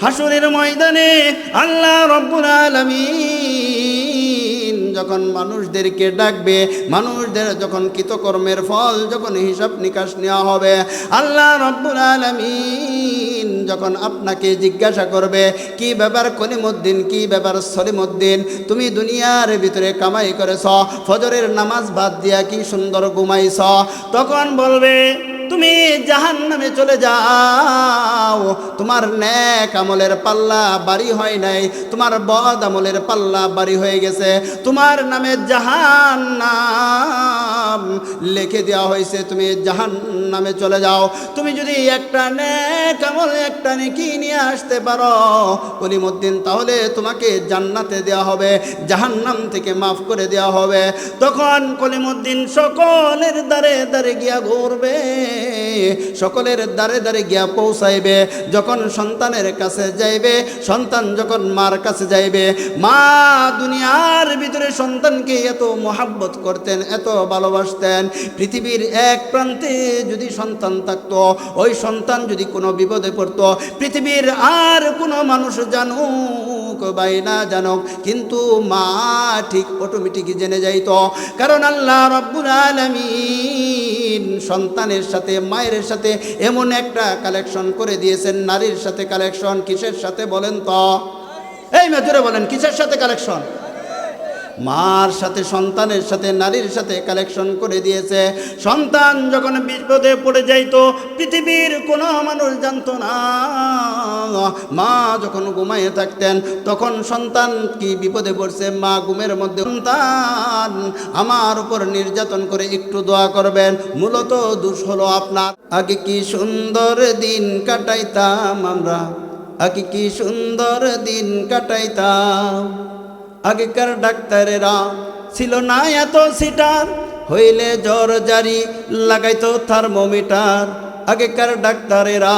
হাসরের ময়দানে আল্লাহ রব্বুল আলামিন যখন মানুষদেরকে ডাকবে, মানুষদের যখন কৃতকর্মের ফল যখন হিসাব নিকাশ নেওয়া হবে, আল্লাহ রব্বুল আলামিন যখন আপনাকে জিজ্ঞাসা করবে, কি ব্যাপার কলিমুদ্দিন, কি ব্যাপার সলিমুদ্দিন, তুমি দুনিয়ার ভিতরে কামাই করেছ, ফজরের নামাজ বাদ দিয়া কি সুন্দর ঘুমাইছ, তখন বলবে তুমি জাহান্নামে চলে যাও, তোমার নেক আমলের পাল্লা ভারী হয় নাই, তোমার বদ আমলের পাল্লা ভারী হয়ে গেছে, তোমার নামে জাহান্নাম লিখে দেওয়া হয়েছে, তুমি জাহান্নামে চলে যাও। তুমি যদি একটা নেক আমল, একটা নেকি নিয়ে আসতে পারো কলিমুদ্দিন, তাহলে তোমাকে জান্নাতে দেওয়া হবে, জাহান্নাম থেকে মাফ করে দেওয়া হবে। তখন কলিমুদ্দিন সকলের দ্বারে দ্বারে গিয়া ঘুরবে, সকলের দ্বারে দ্বারে গিয়া পৌঁছাইবে। যখন সন্তানের কাছে যাইবে, সন্তান যখন মার কাছে যাইবে, মা দুনিয়ার ভিতরে সন্তানকে এত মোহাব্বত করতেন, এত ভালোবাসতেন, পৃথিবীর এক প্রান্তে যদি সন্তান থাকতো, ওই সন্তান যদি কোনো বিপদে পড়তো, পৃথিবীর আর কোনো মানুষ জানুক বাই না জানুক, কিন্তু মা ঠিক অটোমেটিক জেনে যাইত। কারণ আল্লাহ রাব্বুল আলামিন সন্তানের সাথে মায়ের সাথে এমন একটা কালেকশন করে দিয়েছেন, নারীর সাথে কালেকশন। কিসের সাথে বলেন তো? এই মেজরে বলেন, কিসের সাথে কালেকশন? মার সাথে, সন্তানের সাথে, নারীর সাথে কালেকশন করে দিয়েছে। সন্তান যখন বিপদে পড়ে যাইতো, পৃথিবীর কোনো মানুষ জানতো না। মা যখন ঘুমাইয়ে থাকতেন, তখন সন্তান কি বিপদে পড়ছে, মা ঘুমের মধ্যে, সন্তান আমার উপর নির্যাতন করে একটু দোয়া করবেন, মূলত দোষ হলো আপনার। আগে কি সুন্দর দিন কাটাইতাম আমরা, আগে কি সুন্দর দিন কাটাইতাম, আগেকার ডাক্তারেরা ছিল না এত সিটার, হইলে জ্বর জারি লাগাইতো থার্মোমিটার। আগেকার ডাক্তারেরা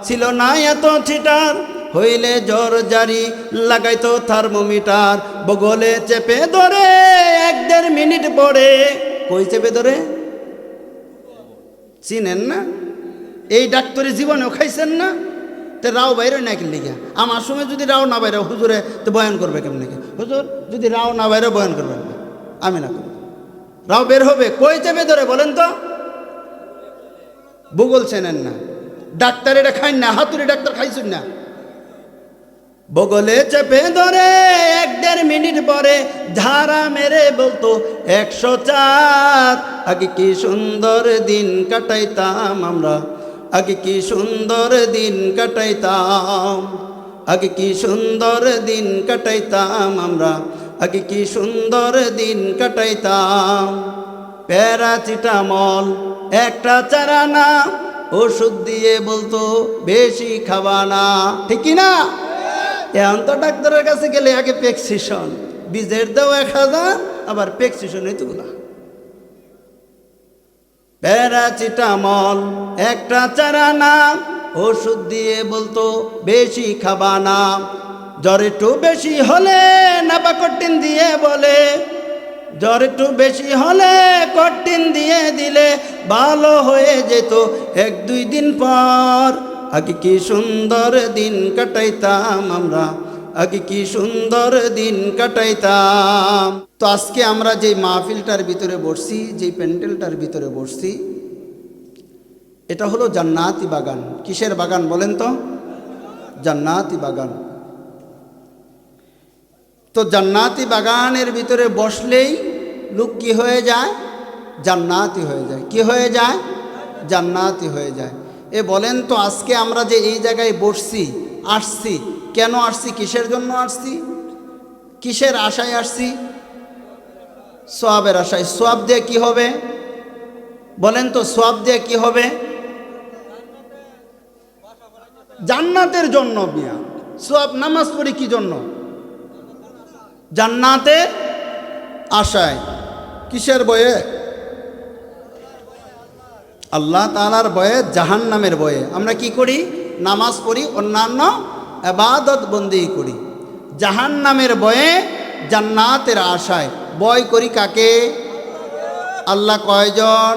ছিল না এত সিটার, হইলে জ্বর জারি লাগাইতো থার্মোমিটার। বগলে চেপে ধরে 1-1.5 মিনিট পরে, কই চেপে ধরে চিনেন না? এই ডাক্তারি জীবনেও খাইছেন না? তো রাও বাইরে না কিনলে গিয়া, আমার সময় যদি রাও না বাইরে, হুজুরে তো বয়ান করবে কেমনি? হুজুর যদি রাও না বাইরে বয়ান করবেন না, আমি না করব, রাও বের হবে। কই চেপে ধরে বলেন তো? ভূগোল চেনেন না, ডাক্তার এটা খাইন না, হাতুড়ি ডাক্তার খাইছেন না। বগলে চেপে ধরে 1-1.5 মিনিট পরে ঝাড়া মেরে বলতো 104। আগে কি সুন্দর দিন কাটাইতাম আমরা, আগে কি সুন্দর দিন কাটাইতাম, আগে কি সুন্দর দিন কাটাইতাম আমরা, আগে কি সুন্দর দিন কাটাইতাম। প্যারাসিটামল একটা চারানা, ওষুধ দিয়ে বলতো বেশি খাবা না, ঠিক না? এখন তো ডাক্তারের কাছে গেলে আগে প্রেসক্রিপশন, বীজের দাও 1000, আবার প্রেসক্রিপশন এতগুলা। প্যারাসিটামল একটা চারানা, ওষুধ দিয়ে বলতো বেশি খাবা না। জ্বর একটু বেশি হলে নাপা কঠিন দিয়ে বলে, জ্বর একটু বেশি হলে কঠিন দিয়ে দিলে ভালো হয়ে যেত 1-2 দিন পর। আগে কি সুন্দর দিন কাটাইতাম আমরা, আগে কি সুন্দর দিন কাটাইতাম। তো আজকে আমরা যে মাহফিলটার ভিতরে বসছি, যে প্যান্ডেলটার ভিতরে বসছি, এটা হলো জান্নাতি বাগান। কিসের বাগান বলেন তো? জান্নাতি বাগান। তো জান্নাতি বাগানের ভিতরে বসলেই লোক কি হয়ে যায়? জান্নাতি হয়ে যায়। কি হয়ে যায়? জান্নাতি হয়ে যায়। এ বলেন তো, আজকে আমরা যে এই জায়গায় বসছি, আসছি, কেন আসছি? কিসের জন্য আসছি? কিসের আশায় আসছি? সওয়াবের আশায়। সওয়াব দিয়ে কি হবে বলেন তো? সওয়াব দিয়ে কি হবে? জান্নাতের জন্য। মিয়া সওয়াব, নামাজ পড়ি কি জন্য? জান্নাতের আশায়। কিসের বয়ে? আল্লাহ তাআলার বয়ে, জাহান্নামের বয়ে। আমরা কি করি? নামাজ পড়ি, অন্যান্য ইবাদত বন্দেগী করি। জাহান্নামের বয়ে, জান্নাতের আশায় বয় করি কাকে? আল্লাহ কয়জন?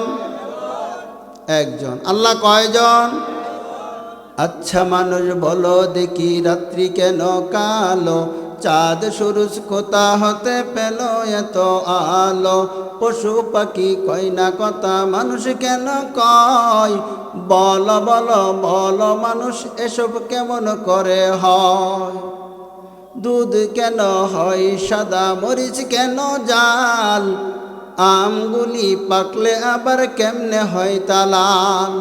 একজন। আল্লাহ কয়জন? আচ্ছা মানুষ বলো দেখি রাত্রি কেন কালো, চাঁদ সূরজ কোথা হতে পেল এত আলো, পশু পাখি কয় না কথা মানুষ কেন কয়, বলো বলো বলো মানুষ এসব কেমন করে হয়, দুধ কেন হয় সাদা মরিচ কেন জাল, আমগুলি পাকলে আবার কেমনে হয় তালাল।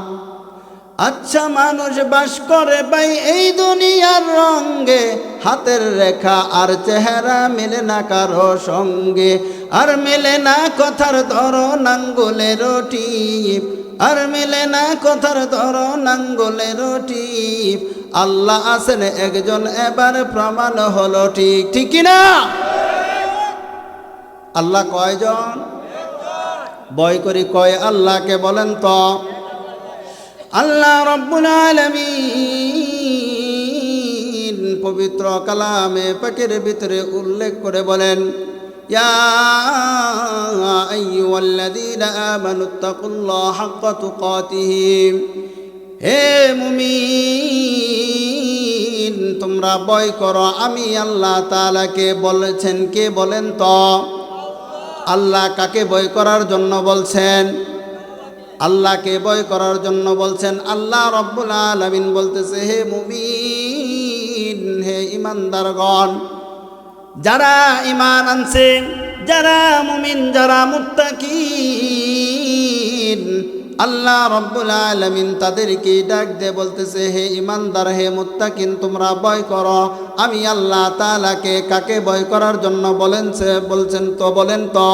আচ্ছা মানুষ বাস করে ভাই এই দুনিয়ার রঙ্গে, হাতের রেখা আর চেহারা মেলে না কারো সঙ্গে, আর মেলে না কথার ধরন আঙ্গুলের টিপ, আর মেলে না কথার ধরন আঙ্গুলের টিপ, আল্লাহ আছেন একজন এবার প্রমাণ হলো ঠিক, ঠিক কিনা? আল্লাহ কয়জন? ভয় করি কয় আল্লাহকে বলেন তো। আল্লাহ রাব্বুল আলামিন পবিত্র কালামে পাকের ভিতরে উল্লেখ করে বলেন, ইয়া আইয়ুহাল্লাযীনা আমানুত্তাকুল্লাহা হাক্কা তুকাতিহি, হে মুমিন তোমরা ভয় করো আমি আল্লাহ তাআলাকে। বলেছেন কে বলেন তো? আল্লাহ কাকে ভয় করার জন্য বলছেন? আল্লাহকে ভয় করার জন্য বলছেন। আল্লাহ রাব্বুল আলামিন বলতেছে, হে মুমিন, হে ঈমানদারগণ, যারা ঈমান আনছে, যারা মুমিন, যারা মুত্তাকিন, আল্লাহ রাব্বুল আলামিন তাদেরকে ডাক দিয়ে বলতেছে, হে ঈমানদার, হে মুত্তাকিন, তোমরা ভয় করো আমি আল্লাহ তাআলাকে। কাকে ভয় করার জন্য বলছেন তো বলেন তো?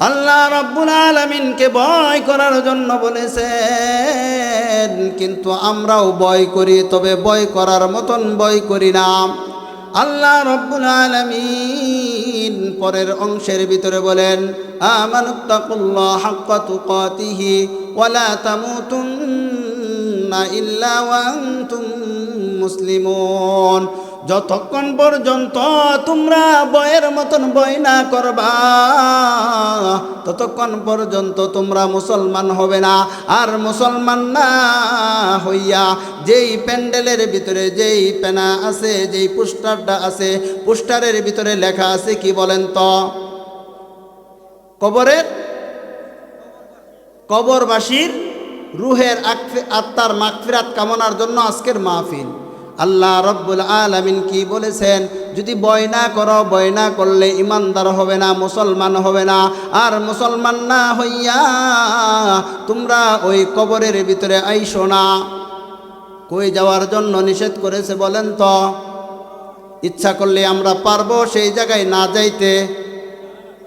আল্লাহ রাব্বুল আলামিনকে ভয় করার জন্য বলেছেন, কিন্তু আমরাও ভয় করি, তবে ভয় করার মতন ভয় করি না। আল্লাহ রাব্বুল আলামিন পরের অংশের ভিতরে বলেন, আমানুত্তাকুল্লাহা হাক্কা তুকাতিহি ওয়া লা তামুতুন্না ইল্লা ওয়া আনতুম মুসলিমুন। যতক্ষণ পর্যন্ত তোমরা বয়ের মতন বয় না করবা, ততক্ষণ পর্যন্ত তোমরা মুসলমান হবে না। আর মুসলমান না হইয়া যেই প্যান্ডেলের ভিতরে যেই পেনা আছে, যেই পোস্টারটা আছে, পোস্টারের ভিতরে লেখা আছে কি বলেন তো? কবরবাসীর রুহের আত্মার মাগফিরাত কামনার জন্য আজকের মাহফিল। আল্লাহ রাব্বুল আলামিন কি বলেছেন? যদি ভয় না করো, ভয় না করলে ঈমানদার হবে না, মুসলমান হবে না। আর মুসলমান না হইয়া তোমরা ওই কবরের ভিতরে আইসো না। কই যাওয়ার জন্য নিষেধ করেছে বলেন তো? ইচ্ছা করলে আমরা পারবো সেই জায়গায় না যাইতে?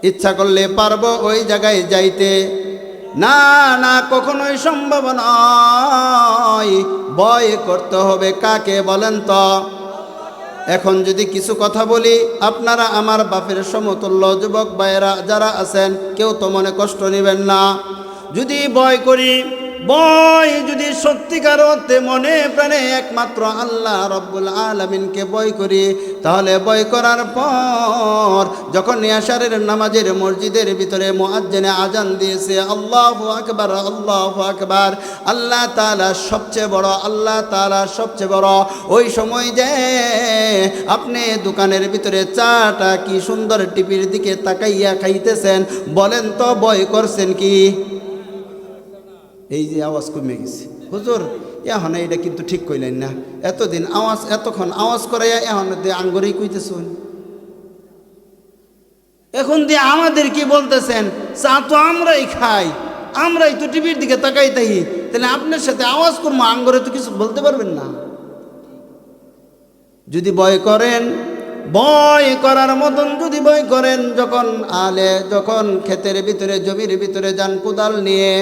ইচ্ছা করলে পারবো ওই জায়গায় যাইতে? না না, কখনোই সম্ভব নয়। ভয় করতে হবে কাকে বলেন তো? এখন যদি কিছু কথা বলি, আপনারা আমার বাপের সমতুল্য যুবক ভাইয়েরা যারা আছেন, কেউ তো মনে কষ্ট নেবেন না। যদি ভয় করি, ভয় যদি সত্যিকার অর্থে মনে প্রাণে একমাত্র আল্লাহ রাব্বুল আলামিনকে ভয় করি, তাহলে ভয় করার পর যখন এশারের নামাজের মসজিদের ভিতরে মুয়াজ্জিনে আজান দিয়েছে, আল্লাহু আকবার, আল্লাহু আকবার, আল্লাহ তাআলা সবচেয়ে বড়, আল্লাহ তাআলা সবচেয়ে বড়, ওই সময় যে আপনি দোকানের ভিতরে চাটা কি সুন্দর টিভির দিকে তাকাইয়া খাইতেছেন, বলেন তো ভয় করছেন কি? এই যে আওয়াজ কমে গেছে হুজুর, এখন এইটা কিন্তু ঠিক কইলেন না। এতক্ষণ আওয়াজ করাইয়া এখন দিয়ে আঙ্গুরেই কইতেছেন, এখন দিয়ে আমাদের কি বলতেছেন? চা তো আমরাই খাই, আমরাই তো টিভির দিকে তাকাই তাই, তাহলে আপনার সাথে আওয়াজ করবো, আঙ্গুরে তো কিছু বলতে পারবেন না। যদি ভয় করেন, ভয় করার মতন যদি ভয় করেন, যখন ক্ষেতের ভিতরে জমির ভিতরে যান কোদাল নিয়ে,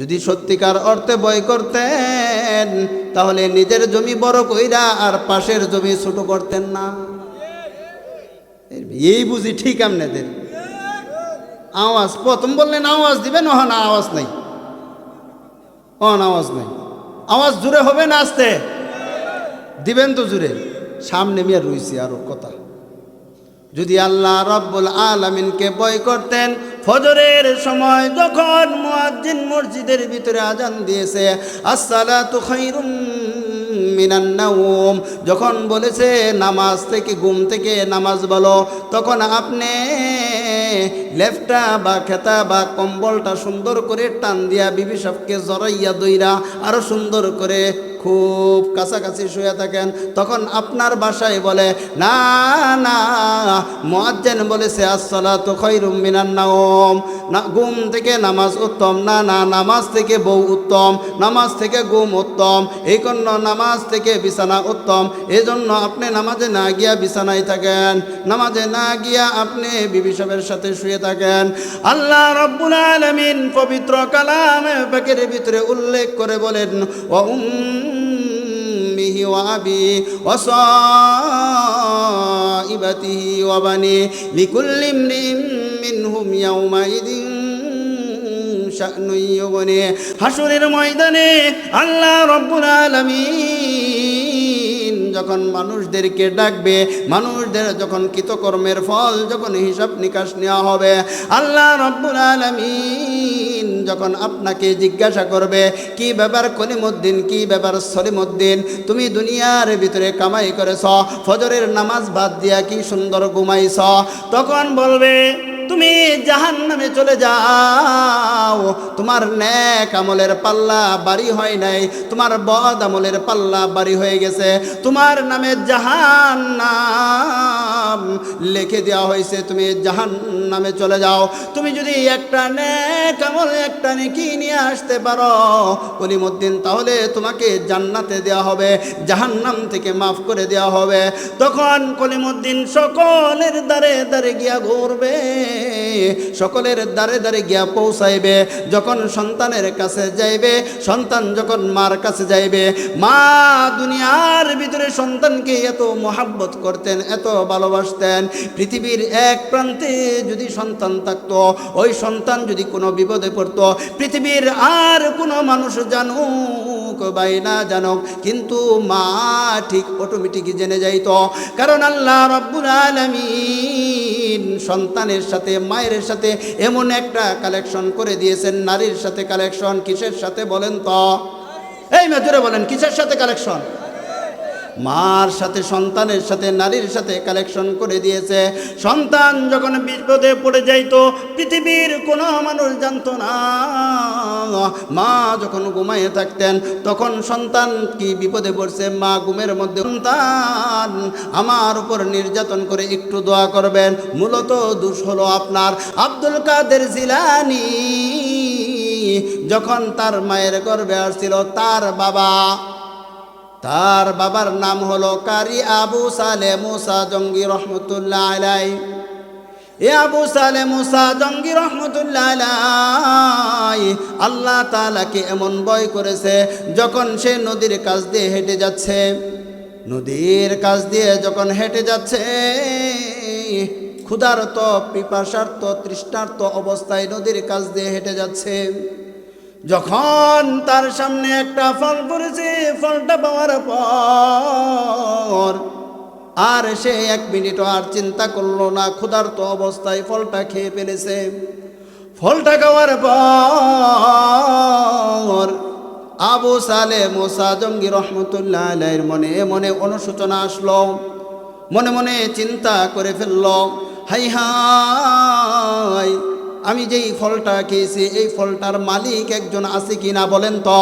যদি সত্যিকার অর্থে ভয় করতেন, তাহলে নিজের জমি বড় কইরা আর পাশের জমি ছোট করতেন না। এই বুঝি ঠিক আপনাদের। আওয়াজ প্রথম বললেন আওয়াজ দিবেন, ওখানে আওয়াজ নাই, আওয়াজ নাই। আওয়াজ জোরে হবে না আস্তে দিবেন তো জোরে? সামনে মিয়া রইছি আরো কথা। যদি আল্লাহ রব্বুল আলামিনকে ভয় করতেন, ফজরের সময় যখন মুয়াজ্জিন মসজিদের ভিতরে আজান দিয়েছে, আসসালাতু খায়রুম মিনান নাওম, যখন বলেছে নামাজ থেকে, ঘুম থেকে নামাজ বলো, তখন আপনি লেফটা বা খেতা বা কম্বলটা সুন্দর করে টান দিয়া বিবি সাহেবকে জড়াইয়া দইরা আরো সুন্দর করে খুব কাছাকাছি শুয়ে থাকেন। তখন আপনার বাসায় বলে না না, মুয়াজ্জিন বলেছে আসসালাতু খায়রুম মিনান নাওম, না ঘুম থেকে নামাজ উত্তম, না না নামাজ থেকে বউ উত্তম, নামাজ থেকে ঘুম উত্তম, এই জন্য নামাজ থেকে বিছানা উত্তম। এই জন্য আপনি নামাজে না গিয়া বিছানায় থাকেন, নামাজে না গিয়া আপনি বিবি সাহেবের সাথে শুয়ে থাকেন। আল্লাহ রাব্বুল আলামিন পবিত্র কালামে পাকের ভিতরে উল্লেখ করে বলেন, ওয়া উম্মিহি ওয়া আবি ওয়া সাইবাতিহি ওয়া বানি লিকুল্লি ইমরিইন মিনহুম ইয়াওমাইদিন শা'নুন ইউগনি। হাসরের ময়দানে আল্লাহ রাব্বুল আলামিন যখন মানুষদেরকে ডাকবে, মানুষদের যখন কৃতকর্মের ফল যখন হিসাব নিকাশ নেওয়া হবে, আল্লাহ রাব্বুল আলামিন যখন আপনাকে জিজ্ঞাসা করবে, কি ব্যাপার কলিমুদ্দিন, কি ব্যাপার সলিমুদ্দিন, তুমি দুনিয়ার ভিতরে কামাই করেছ, ফজরের নামাজ বাদ দিয়া কি সুন্দর ঘুমাইছ, তখন বলবে তুমি জাহান্নামে চলে যাও, তোমার নেক আমলের পাল্লা ভারী হয় নাই, তোমার বদ আমলের পাল্লা ভারী হয়ে গেছে, তোমার নামে জাহান্নাম লিখে দেওয়া হয়েছে, তুমি জাহান্নামে চলে যাও। তুমি যদি একটা নেক আমল, একটা নেকি নিয়ে আসতে পারো কলিমুদ্দিন, তাহলে তোমাকে জান্নাতে দেওয়া হবে, জাহান্নাম থেকে মাফ করে দেওয়া হবে। তখন কলিমুদ্দিন সকলের দ্বারে দ্বারে গিয়া ঘুরবে, সকলের দ্বারে দ্বারে গিয়া পৌঁছাইবে। যখন সন্তানের কাছে যাইবে, সন্তান যখন মার কাছে যাইবে, মা দুনিয়ার ভিতরে সন্তানকে এত মহাব্বত করতেন, এত ভালোবাসতেন, পৃথিবীর এক প্রান্তে যদি সন্তান থাকতো, ওই সন্তান যদি কোনো বিপদে পড়তো, পৃথিবীর আর কোনো মানুষ জানুক বাই না জানুক, কিন্তু মা ঠিক অটোমেটিক জেনে যাইত। কারণ আল্লাহ রাব্বুল আলামিন সন্তানের সাথে, মায়ের সাথে এমন একটা কালেকশন করে দিয়েছেন, নারীর সাথে কালেকশন। কিসের সাথে বলেন তো? এই মেজরে বলেন, কিসের সাথে কালেকশন? মার সাথে, সন্তানের সাথে, নারীর সাথে কালেকশন করে দিয়েছে। সন্তান যখন বিপদে পড়ে যাইতো, পৃথিবীর কোনো মানুষ জানতো না। মা যখন ঘুমাইয়ে থাকতেন, তখন সন্তান কি বিপদে পড়ছে, মা ঘুমের মধ্যে, সন্তান আমার উপর নির্যাতন করে একটু দোয়া করবেন। মূলত দোষ হলো আপনার। আব্দুল কাদের জিলানী যখন তার মায়ের গর্ভে আসছিল, তার বাবার নাম হলো কারি আবু সালে মুসা জঙ্গি রহমতুল্লাহ আলাই। এ আবু সালে মুসা জঙ্গি রহমতুল্লাহ আলাই আল্লাহ তাআলাকে এমন ভয় করেছে, যখন সে নদীর কাছ দিয়ে হেঁটে যাচ্ছে, নদীর কাছ দিয়ে যখন হেঁটে যাচ্ছে, ক্ষুধার্ত, পিপাসার্ত, তৃষ্ণার্ত অবস্থায় নদীর কাছ দিয়ে হেঁটে যাচ্ছে, যখন তার সামনে একটা ফল পড়েছে, ফলটা পাওয়ার পর আর সে এক মিনিটও আর চিন্তা করলো না, ক্ষুধার্ত অবস্থায় ফলটা খেয়ে ফেলেছে। ফলটা খাওয়ার পর আবু সালে মুসা জঙ্গি রহমতুল্লাহ আলাইহির মনে মনে অনুশোচনা আসলো, মনে মনে চিন্তা করে ফেলল, হাই হাই, আমি যেই ফলটা খেয়েছি এই ফলটার মালিক একজন আছে কিনা বলেন তো?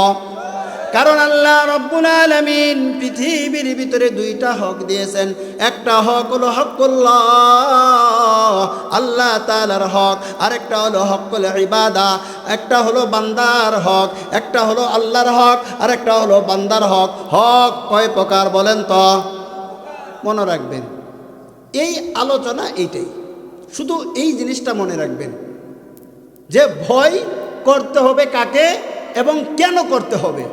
কারণ আল্লাহ রাব্বুল আলামিন পৃথিবীর ভিতরে দুইটা হক দিয়েছেন। একটা হক হলো হকুল্লাহ, আল্লাহ তাআলার হক, আরেকটা হলো হকুল ইবাদা। একটা হলো বান্দার হক, একটা হলো আল্লাহর হক, আরেকটা হলো বান্দার হক। হক কয় প্রকার বলেন তো? মনে রাখবেন, এই আলোচনা এইটাই, শুধু এই জিনিসটা মনে রাখবেন যে ভয় করতে হবে কাকে এবং কেন করতে হবে।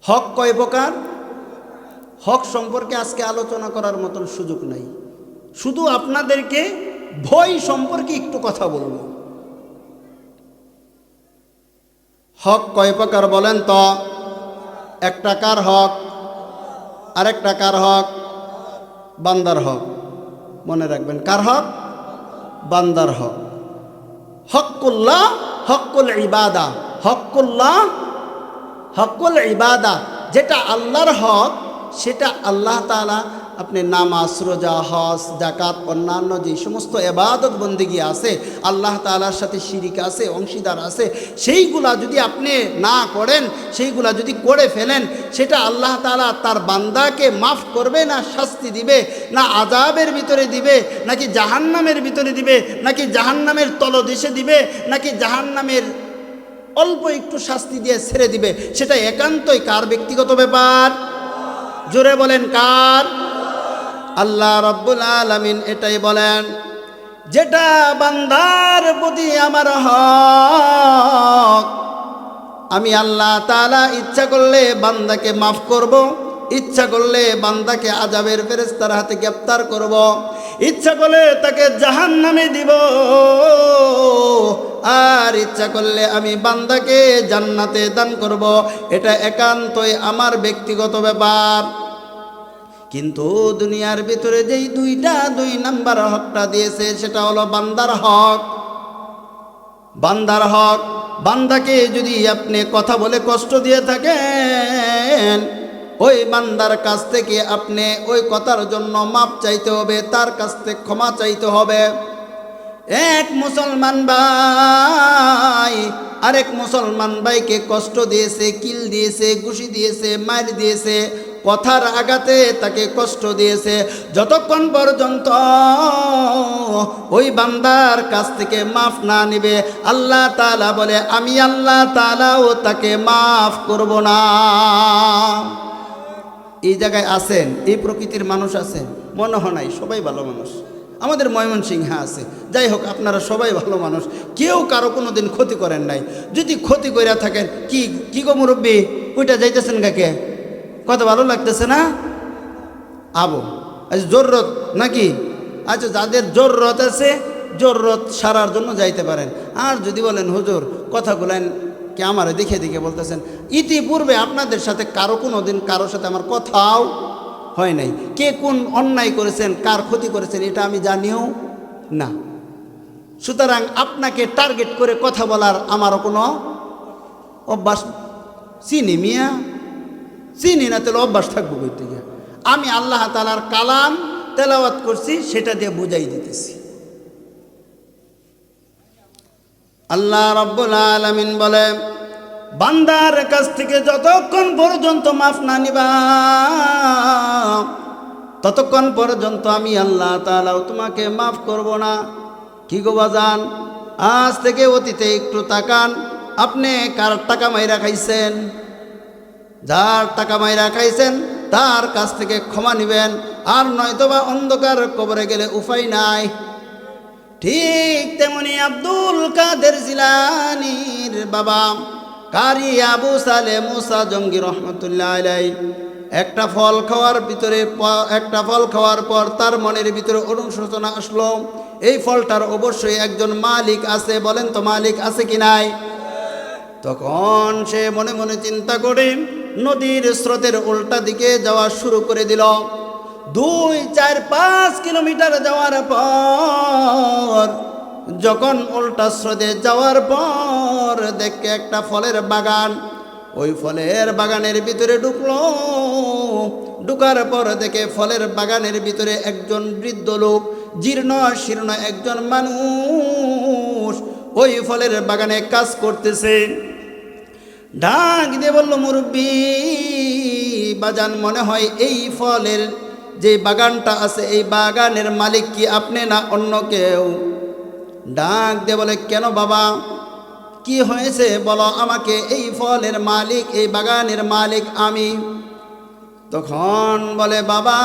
হক কয় প্রকার? হক সম্পর্কে আজকে আলোচনা করার মতন সুযোগ নাই, শুধু আপনাদেরকে ভয় সম্পর্কে একটু কথা বলবো। হক কয় প্রকার বলেন তো? একটা কার হক, আরেকটা কার হক? বান্দার হক। মনে রাখবেন, কার হক? বান্দার হক। হক্কুল্লাহ হক্কুল ইবাদা, হক্কুল্লাহ হক্কুল ইবাদা, যেটা আল্লাহর হক সেটা আল্লাহ তাআলা আপনি নামাজ, রোজা, হজ, যাকাত, অন্যান্য যে সমস্ত ইবাদত বন্দেগী আছে, আল্লাহ তাআলার সাথে শিরিক আছে, অংশীদার আছে, সেইগুলা যদি আপনি না করেন, সেইগুলা যদি করে ফেলেন, সেটা আল্লাহ তাআলা তার বান্দাকে মাফ করবে না শাস্তি দিবে, না আযাবের ভিতরে দিবে, নাকি জাহান্নামের ভিতরে দিবে, নাকি জাহান্নামের তলদেশে দিবে, নাকি জাহান্নামের অল্প একটু শাস্তি দিয়ে ছেড়ে দিবে, সেটা একান্তই কার ব্যক্তিগত ব্যাপার? জোরে বলেন, কার? আল্লাহ রাব্বুল আলামিন এটাই বলেন, যেটা বান্দার প্রতি আমার হক, আমি আল্লাহ তাআলা ইচ্ছা করলে বান্দাকে মাফ করব, ইচ্ছা করলে বান্দাকে আযাবের ফেরেশতার হাতে গ্রেফতার করব, ইচ্ছা করলে তাকে জাহান্নামে দিব, আর ইচ্ছা করলে আমি বান্দাকে জান্নাতে দান করব। এটা একান্তই আমার ব্যক্তিগত ব্যাপার। কিন্তু দুনিয়ার ভিতরে যেই দুই নাম্বার হকটা দিয়েছে, সেটা হলো বান্দার হক। বান্দার হক, বান্দাকে যদি আপনি কথা বলে কষ্ট দিয়ে থাকেন, ওই বান্দার কাছ থেকে আপনি ওই কথার জন্য মাপ চাইতে হবে, তার কাছ থেকে ক্ষমা চাইতে হবে। এক মুসলমান ভাই আরেক মুসলমান ভাইকে কষ্ট দিয়েছে, কিল দিয়েছে, ঘুষি দিয়েছে, মার দিয়েছে, কথার আঘাতে তাকে কষ্ট দিয়েছে, যতক্ষণ পর্যন্ত ওই বান্দার কাছ থেকে মাফ না নিবে, আল্লাহ তাআলা বলে আমি আল্লাহ তাআলাও তাকে মাফ করব না। এই জায়গায় আছেন, এই প্রকৃতির মানুষ আছেন? মনে হয় নাই, সবাই ভালো মানুষ। আমাদের ময়মনসিংহে আছে, যাই হোক আপনারা সবাই ভালো মানুষ, কেউ কারো কোনো দিন ক্ষতি করেন নাই। যদি ক্ষতি করে থাকেন, কি গো মুরব্বী, ওইটা যাইতেছেন কাকে? কত ভালো লাগতেছে না? আচ্ছা জরুরত নাকি? আচ্ছা, যাদের জরুরত আছে, জরুরত সারার জন্য যাইতে পারেন। আর যদি বলেন হুজুর কথাগুলেন কে আমার দেখে দেখে বলতেছেন, ইতিপূর্বে আপনাদের সাথে কারো কোনো দিন কারোর সাথে আমার কথাও হয় নাই, কে কোন অন্যায় করেছেন, কার ক্ষতি করেছেন এটা আমি জানিও না। সুতরাং আপনাকে টার্গেট করে কথা বলার আমারও কোনো অভ্যাস চিনি মিয়া, চিনি না, তাহলে অভ্যাস থাকবো বলতে গিয়ে। আমি আল্লাহ তাআলার কালাম তেলাওয়াত করছি, সেটা দিয়ে বুঝাই দিতেছি। আল্লাহ রাব্বুল আলামিন বলে, বান্দার কাছ থেকে যতক্ষণ পর্যন্ত মাফ না নিবা, ততক্ষণ পর্যন্ত আমি আল্লাহ তাআলাও তোমাকে মাফ করব না। কি গো বাজান, আজ থেকে অতীতে একটু তাকান, আপনি কার টাকা মাইরা খাইছেন? যার টাকা মাইরা খাইছেন তার কাছ থেকে ক্ষমা নিবেন, আর নয়তোবা অন্ধকার কবরে গেলে উপায় নাই। ঠিক তেমনি আব্দুল কাদের জিলানীর বাবা কারি আবু সালে মুসা জঙ্গি রহমতুল্লাহ আলাইহি একটা ফল খাওয়ার পর তার মনের ভিতরে অনুশোচনা আসলো, এই ফলটার অবশ্যই একজন মালিক আছে, বলেন তো মালিক আছে কি নাই? তখন সে মনে মনে চিন্তা করে নদীর স্রোতের উল্টা দিকে যাওয়া শুরু করে দিল। 2, 4, 5 কিলোমিটার যাওয়ার পর, যখন উল্টা স্রোতে যাওয়ার পর দেখে একটা ফলের বাগান, ওই ফলের বাগানের ভিতরে ঢুকলো। ঢুকার পর দেখে ফলের বাগানের ভিতরে একজন বৃদ্ধ লোক, জীর্ণ শীর্ণ একজন মানুষ ওই ফলের বাগানে কাজ করতেছে। ডাক দিয়ে বলল, মুরব্বী বাজান, মনে হয় এই ফলের যে বাগানটা আছে, এই বাগানের মালিক কি আপনি না অন্য কেউ? ডাক দিয়ে বলে, কেন বাবা, কি হয়েছে বলো আমাকে? এই ফলের মালিক, এই বাগানের মালিক আমি। তখন বলে, বাবা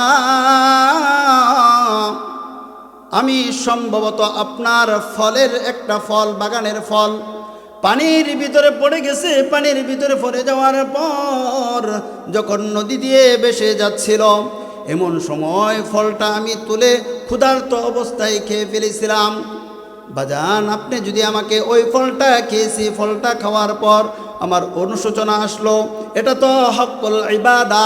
আমি সম্ভবত আপনার ফলের একটা ফল, বাগানের ফল পানির ভিতরে পড়ে গেছে। পানির ভিতরে পড়ে যাওয়ার পর যখন নদী দিয়ে ভেসে যাচ্ছিল, এমন সময় ফলটা আমি তুলে ক্ষুধার্ত অবস্থায় খেয়ে ফেলেছিলাম। বাজান, আপনি যদি আমাকে ওই ফলটা খেয়েছি, ফলটা খাওয়ার পর আমার অনুশোচনা আসলো, এটা তো হক্কুল ইবাদা,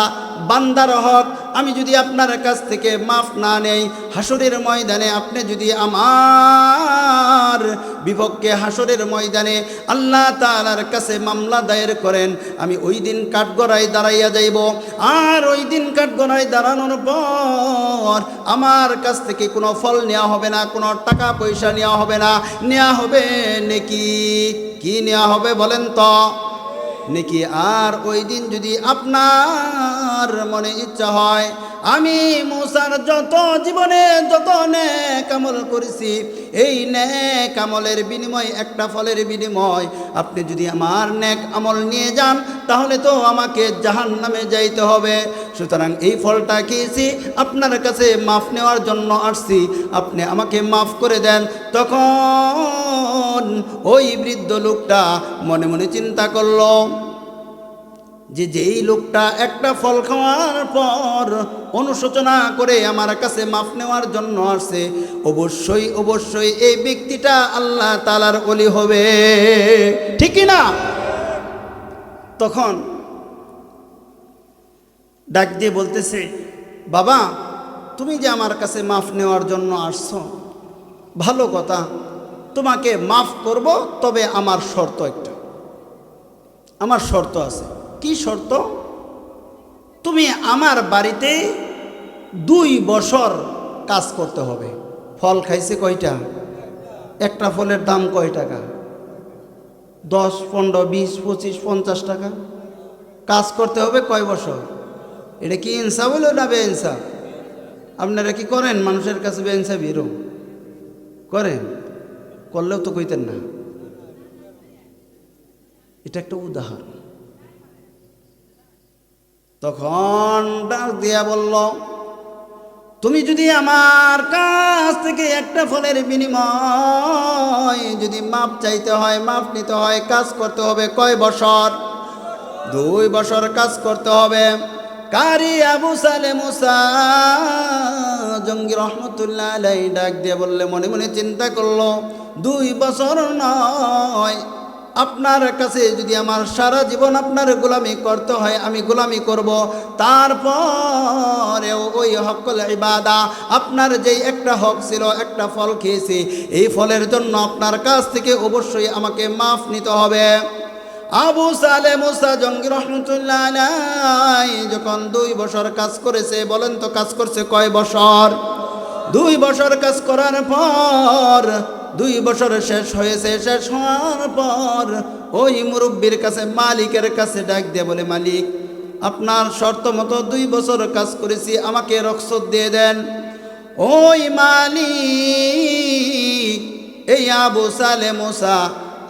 বান্দার হক আমি যদি আপনার কাছ থেকে মাফ না নেই, হাসরের ময়দানে আপনি যদি আমার বিপক্ষে হাসরের ময়দানে আল্লাহ তাআলার কাছে মামলা দায়ের করেন, আমি ওই দিন কাঠগড়ায় দাঁড়াইয়া যাইব। আর ওই দিন কাঠগড়ায় দাঁড়ানোর পর আমার কাছ থেকে কোনো ফল নেওয়া হবে না, কোনো টাকা পয়সা নেওয়া হবে না, নেওয়া হবে নেকি। কি নেওয়া হবে বলেন তো? নেকি। আর ওই দিন যদি আপনার মনে ইচ্ছা হয় আমি মূসার যত জীবনে যত নেক আমল করেছি, এই নেক আমলের বিনিময় একটা ফলের বিনিময় আপনি যদি আমার নেক আমল নিয়ে যান, তাহলে তো আমাকে জাহান্নামে যাইতে হবে। সুতরাং এই ফলটা খেয়েছি, আপনার কাছে মাফ নেওয়ার জন্য আসছি, আপনি আমাকে মাফ করে দেন। তখন ওই বৃদ্ধ লোকটা মনে মনে চিন্তা করলো যে যেই লোকটা একটা ফল খাওয়ার পর অনুশোচনা করে আমার কাছে মাফ নেওয়ার জন্য আসছে, অবশ্যই অবশ্যই এই ব্যক্তিটা আল্লাহ তাআলার ওলি হবে, ঠিক না? তখন ডাক দিয়ে বলতেছে, বাবা তুমি যে আমার কাছে মাফ নেওয়ার জন্য আসছো, ভালো কথা, তোমাকে মাফ করব, তবে আমার শর্ত একটা, আমার শর্ত আছে। কি শর্ত? তুমি আমার বাড়িতে 2 বছর কাজ করতে হবে। ফল খাইছে কয়টা? একটা ফলের দাম কয় টাকা? 10, 15, 20, 25, 50 টাকা। কাজ করতে হবে কয় বছর? এটা কি ইনসাফ হলো না বেইনসাফ? আপনারা কি করেন? মানুষের কাছে বেইনসাফ এরকম করেন? করলেও তো কইতেন না। এটা একটা উদাহরণ। তখন ডাক দিয়া বলল, তুমি যদি আমার কাছ থেকে একটা ফলের বিনিময় যদি মাপ চাইতে হয়, মাপ নিতে হয়, কাজ করতে হবে কয় বছর? 2 বছর কাজ করতে হবে। কারি আবু সালে মুসা জঙ্গি রহমতুল্লাহ আলাইহি ডাক দিয়ে বললে, মনে মনে চিন্তা করলো, 2 বছর নয়, আপনার কাছে যদি আমার সারা জীবন আপনার গোলামি করতে হয়, আমি গোলামি করব। তারপরেও ওই হকল ইবাদা, আপনার যেই একটা হক ছিল, একটা ফল খেয়েছি, এই ফলের জন্য আপনার কাছ থেকে অবশ্যই আমাকে মাফ নিতে হবে। আবু সালে মুসা জঙ্গি রহমতুল্লাহ আলাইহি যখন 2 বছর কাজ করেছে, বলেন তো কাজ করছে কয় বছর? 2 বছর কাজ করার পর 2 বছর শেষ হয়েছে। শেষ হওয়ার পর ওই মুরব্বীর কাছে, মালিকের কাছে ডাক দিয়ে বলে, মালিক আপনার শর্ত মতো 2 বছর কাজ করেছি, আমাকে রক্ষত দিয়ে দেন। ওই মালিক এই আবু সালে মুসা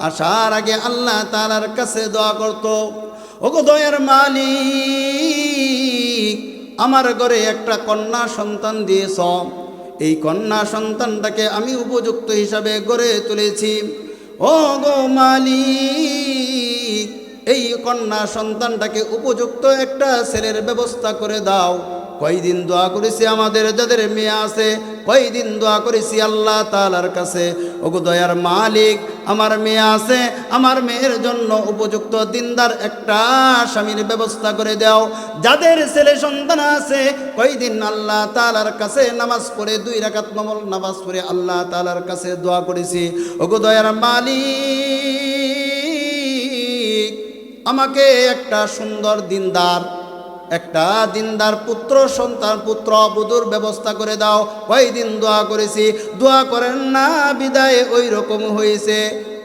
আসার আগে আল্লাহ তাআলার কাছে দোয়া করত, ওগো দয়ার মালিক, আমার ঘরে একটা কন্যা সন্তান দিয়েছ, এই কন্যা সন্তানটাকে আমি উপযুক্ত হিসাবে গড়ে তুলেছি। ও গো মালিক, এই কন্যা সন্তানটাকে উপযুক্ত একটা ছেলের ব্যবস্থা করে দাও। কয়দিন দোয়া করেছি আমাদের যাদের মেয়ে আছে, কয়দিন দোয়া করেছি আল্লাহ তাআলার কাছে, ওগো দয়ার মালিক, আমার মেয়ে আছে, আমার মেয়ের জন্য উপযুক্ত দিনদার একটা স্বামীর ব্যবস্থা করে দাও। যাদের ছেলে সন্তান আছে, কয়দিন আল্লাহ তাআলার কাছে নামাজ পড়ে 2 রাকাত নফল নামাজ পড়ে আল্লাহ তাআলার কাছে দোয়া করেছি, ওগো দয়ার মালিক, আমাকে একটা সুন্দর দিনদার, একটা দিনদার পুত্র সন্তান, পুত্র বধূর ব্যবস্থা করে দাও। কয়দিন দোয়া করেছি, দোয়া করেন না বিদায় ওই রকম হয়েছে।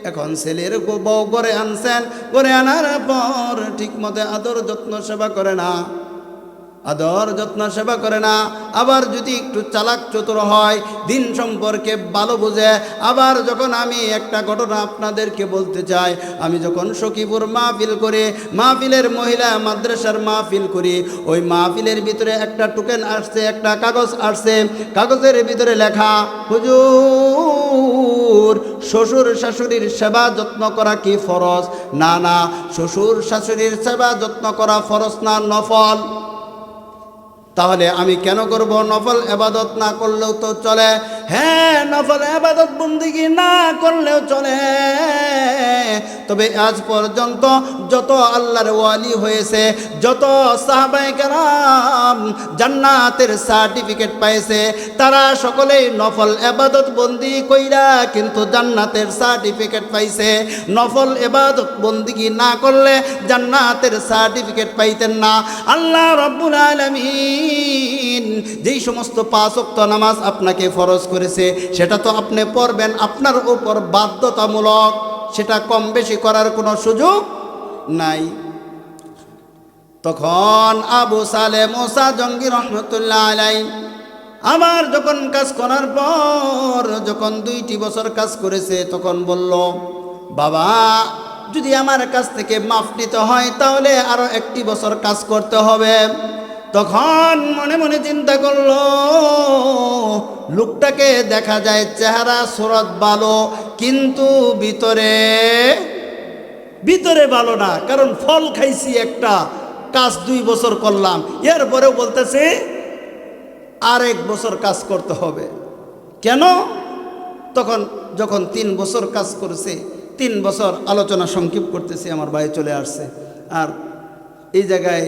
এখন ছেলের বউ ঘরে আনছেন, ঘরে আনার পর ঠিক মতো আদর যত্ন সেবা করে না, আদর যত্ন সেবা করে না। আবার যদি একটু চালাক চতুর হয়, দিন সম্পর্কে ভালো বুঝে। আবার যখন আমি একটা ঘটনা আপনাদেরকে বলতে চাই, আমি যখন সখীপুর মাহফিল করি, মাহফিলের মহিলা মাদ্রাসার মাহফিল করি, ওই মাহফিলের ভিতরে একটা টোকেন আসছে, একটা কাগজ আসছে, কাগজের ভিতরে লেখা, হুজুর শ্বশুর শাশুড়ির সেবা যত্ন করা কি ফরজ? না না, শ্বশুর শাশুড়ির সেবা যত্ন করা ফরজ না, নফল। তাহলে আমি কেন করব? নফল ইবাদত না করলেও তো চলে। হ্যাঁ, নফল ইবাদত বন্দেগী না করলেও চলে, তবে আজ পর্যন্ত যত আল্লাহর ওয়ালি হয়েছে, যত সাহাবায়ে কেরাম জান্নাতের সার্টিফিকেট পাইছে, তারা সকলেই নফল ইবাদত বন্দি কইরা কিন্তু জান্নাতের সার্টিফিকেট পাইছে। নফল ইবাদত বন্দেগী না করলে জান্নাতের সার্টিফিকেট পাইতেন না। আল্লাহ রাব্বুল আলামিন যেই সমস্ত 5 ওয়াক্ত নামাজ আপনাকে ফরজ করেছে, সেটা তো আপনি পড়বেন, আপনার উপর বাধ্যতামূলক, সেটা কম বেশি করার কোনো সুযোগ নাই। তখন আবু সালেহ মুসা জঙ্গি রহমতুল্লাহ আলাইহি আবার যখন কাজ করার পর যখন 2টি বছর কাজ করেছে, তখন বলল, বাবা যদি আমার কাছ থেকে মাফ নিতে হয় তাহলে আরো 1টি বছর কাজ করতে হবে। তখন মনে মনে চিন্তা করলো, লোকটাকে দেখা যায় চেহারা সুরত ভালো, কিন্তু ভিতরে ভালো না, কারণ ফল খাইছি একটা, কাজ 2 বছর করলাম, এরপরেও বলতেছে আর 1 বছর কাজ করতে হবে। কেন? তখন যখন 3 বছর কাজ করেছে, 3 বছর আলোচনা সংক্ষেপ করতেছি, আমার ভাই চলে আসছে। আর এই জায়গায়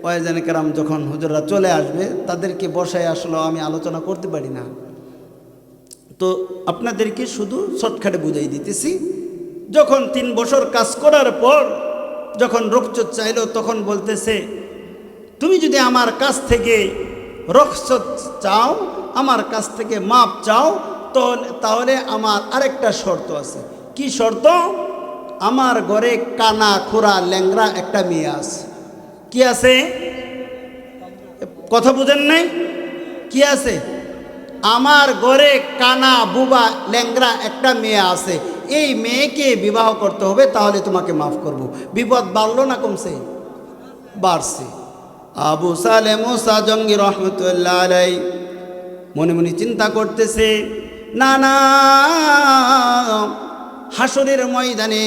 ওয়াইজানে কেরাম যখন হুজুররা চলে আসবে, তাদেরকে বসায় আসলে আমি আলোচনা করতে পারি না, তো আপনাদেরকে শুধু শর্টকাটে বুঝাই দিতেছি। যখন 3 বছর কাজ করার পর যখন রুখসত চাইলো, তখন বলতেছে, তুমি যদি আমার কাছ থেকে রুখসত চাও, আমার কাছ থেকে মাপ চাও, তাহলে আমার আরেকটা শর্ত আছে। কি শর্ত? আমার ঘরে কানা খোরা ল্যাংরা একটা মেয়ে আছে। কি আছে? কথা বুঝেন নাই? কি আছে? আমার ঘরে কানা বুবা ল্যাংরা একটা মেয়ে আছে, এই মেয়েকে বিবাহ করতে হবে, তাহলে তোমাকে মাফ করব। বিপদ বাড়লো না কমছে? বাড়ছে। আবু সালেহ মুসা জঙ্গি রহমতুল্লাহ আলাইহি মনে মনে চিন্তা করতেছে, না না, হাসরের ময়দানে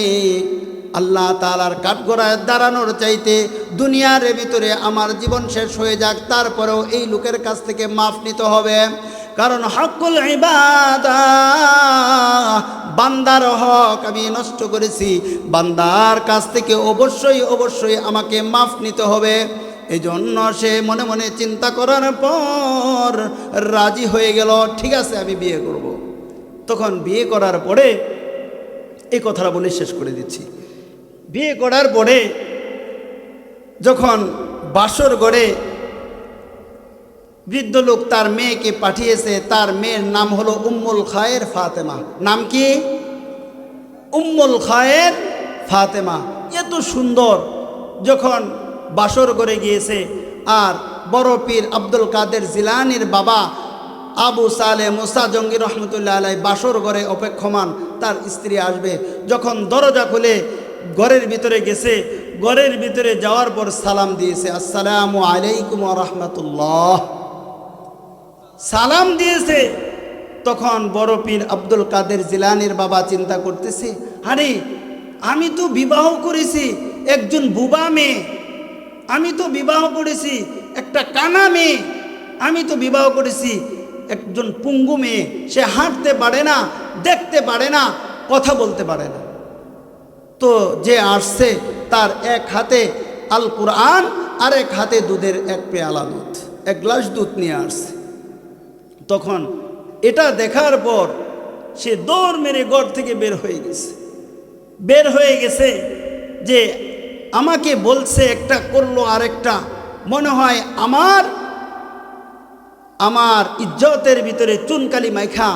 আল্লাহ তাআলার কাঠগড়ায় দাঁড়ানোর চাইতে দুনিয়ার ভিতরে আমার জীবন শেষ হয়ে যাক, তারপরেও এই লোকের কাছ থেকে মাফ নিতে হবে। কারণ হকুল ইবাদাহ, বান্দার হক আমি নষ্ট করেছি, বান্দার কাছ থেকে অবশ্যই আমাকে মাফ নিতে হবে। এই জন্য সে মনে মনে চিন্তা করার পর রাজি হয়ে গেল, ঠিক আছে আমি বিয়ে করব। তখন বিয়ে করার পরে এই কথাটা বলে শেষ করে দিচ্ছি। বিয়ে করার পরে যখন বাসর ঘরে বৃদ্ধ লোক তার মেয়েকে পাঠিয়েছে, তার মেয়ের নাম হলো উম্মুল খায়ের ফাতেমা। নাম কি? উম্মুল খায়ের ফাতেমা। এত সুন্দর। যখন বাসর ঘরে গিয়েছে, আর বড় পীর আব্দুল কাদের জিলানির বাবা আবু সালেহ মুসা জঙ্গি রহমতুল্লাহ আলাইহি বাসর ঘরে অপেক্ষমান, তার স্ত্রী আসবে। যখন দরজা খুলে ঘরের ভিতরে গেছে, ঘরের ভিতরে যাওয়ার পর সালাম দিয়েছে, আসসালামু আলাইকুম ওয়া রাহমাতুল্লাহ, সালাম দিয়েছে। তখন বড় পীর আব্দুল কাদের জিলানির বাবা চিন্তা করতেছে, আরে আমি তো বিবাহ করেছি একজন বুবা মেয়ে, আমি তো বিবাহ করেছি একটা কানা মেয়ে, আমি তো বিবাহ করেছি একজন পুঙ্গু মেয়ে, সে হাঁটতে পারে না, দেখতে পারে না, কথা বলতে পারে না। তো যে আসছে তার এক হাতে আল কুরআন আর এক হাতে দুধের 1 পেয়ালা দুধ, 1 গ্লাস দুধ নিয়ে আসছে। তখন এটা দেখার পর সে দৌড় মেরে ঘর থেকে বের হয়ে গেছে যে আমাকে বলছে একটা, করলো আরেকটা, মনে হয় আমার ইজ্জতের ভিতরে চুনকালি মাইখা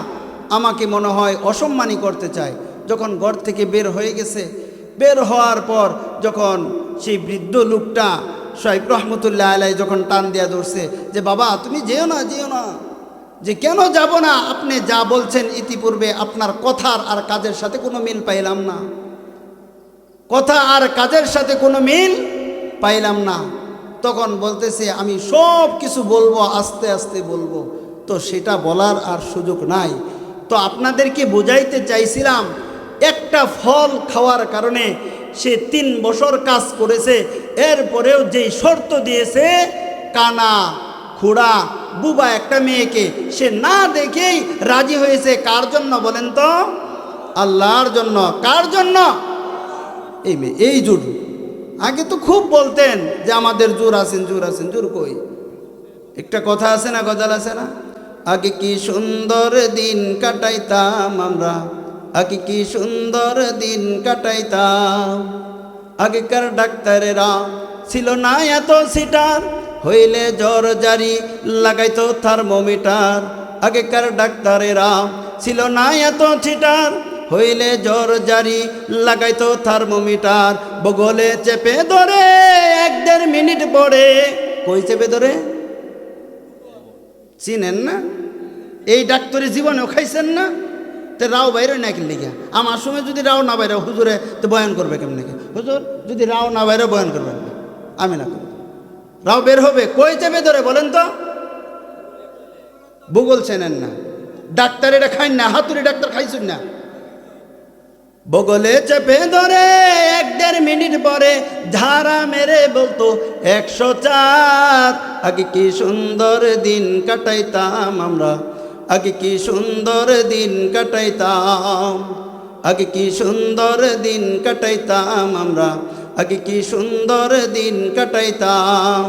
আমাকে মনে হয় অসম্মানী করতে চায়। যখন ঘর থেকে বের হয়ে গেছে, বের হওয়ার পর যখন সেই বৃদ্ধ লোকটা শাইখ রহমতুল্লাহ আলাইহি যখন টান দিয়া ধরছে যে বাবা তুমি যেও না, যে কেন যাব না, আপনি যা বলছেন ইতিপূর্বে আপনার কথার আর কাজের সাথে কোনো মিল পাইলাম না, কথা আর কাজের সাথে কোনো মিল পাইলাম না। তখন বলতেছে আমি সব কিছু বলবো, আস্তে আস্তে বলবো, তো সেটা বলার আর সুযোগ নাই। তো আপনাদেরকে বোঝাইতে চাইছিলাম, একটা ফল খাওয়ার কারণে সে 3 বছর কাজ করেছে, এরপরেও যেই শর্ত দিয়েছে কানা খুড়া বুবা একটা মেয়েকে সে না দেখেই রাজি হয়েছে কার জন্য বলেন তো? আল্লাহর জন্য। কার জন্য? এই মেয়ে, এই জোর। আগে তো খুব বলতেন যে আমাদের জোর আছেন, জোর আছেন। জোর কই? একটা কথা আছে না, গজাল আছে না, আগে কি সুন্দর দিন কাটাইতাম আমরা, আগে কি সুন্দর দিন কাটাইতাম। আগেকার ডাক্তারেরা ছিল না এত সিটার, হইলে জ্বর জারি লাগাইতো থার্মোমিটার। আগেকার ডাক্তারেরা ছিল না এত সিটার, হইলে জ্বর জারি লাগাইতো থার্মোমিটার। বগলে চেপে ধরে 1-1.5 মিনিট পরে, কই চেপে ধরে? চিনেন না? এই ডাক্তারি জীবনেও খাইছেন না? তো রাও বাইরে না কিনলে গিয়া আমার সময় যদি রাও না বাইরে, হুজুরে তো বয়ান করবে কেমন নাকি? হুজুর যদি রাও না বাইরে বয়ান করবেন না, আমি না করব। রাও বের হবে, কই চেপে ধরে বলেন তো? ভূগোল চেনেন না, ডাক্তার এটা খাইন না, হাতুড়ি ডাক্তার খাইছেন না। বগলে চেপে ধরে 1-1.5 মিনিট পরে ঝাড়া মেরে বলতো 104। আগে কি সুন্দর দিন কাটাইতাম আমরা, আগে কি সুন্দর দিন কাটাইতাম, আগে কি সুন্দর দিন কাটাইতাম আমরা, আগে কি সুন্দর দিন কাটাইতাম।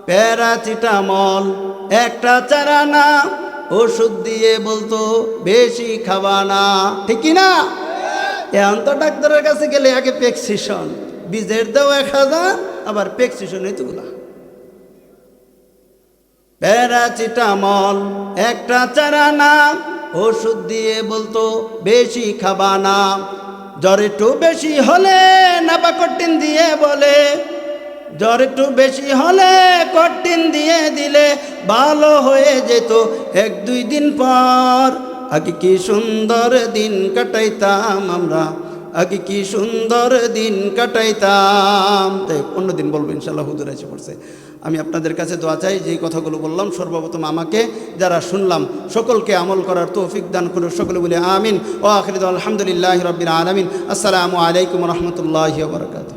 প্যারাসিটামল একটা চারানা, ওষুধ দিয়ে বলতো বেশি খাবা না, ঠিক কি না? এখন তো ডাক্তারের কাছে গেলে আগে প্রেসক্রিপশন, বীজের দাও 1000, আবার প্রেসক্রিপশন এতগুলা। প্যারাসিটামল একটা চারানা, ওষুধ দিয়ে বলতো বেশি খাবা না। জ্বর একটু বেশি হলে নাপা কঠিন দিয়ে বলে, জ্বর একটু বেশি হলে কঠিন দিয়ে দিলে ভালো হয়ে যেত 1-2 দিন পর। আগে কি সুন্দর দিন কাটাইতাম আমরা, আগে কি সুন্দর দিন কাটাইতাম। তাই অন্য দিন বলবো ইনশাল্লাহ, হুজুর এসে পড়ছে। আমি আপনাদের কাছে দোয়া চাই, যেই কথাগুলো বললাম সর্বপ্রথম আমাকে, যারা শুনলাম সকলকে আমল করার তৌফিক দান করে। সকলে বলে আমিন। ও আখির আলহামদুলিল্লাহি রাব্বিল আলামিন। আসসালামু আলাইকুম ওয়া রাহমাতুল্লাহি ওয়া বারাকাতুহু।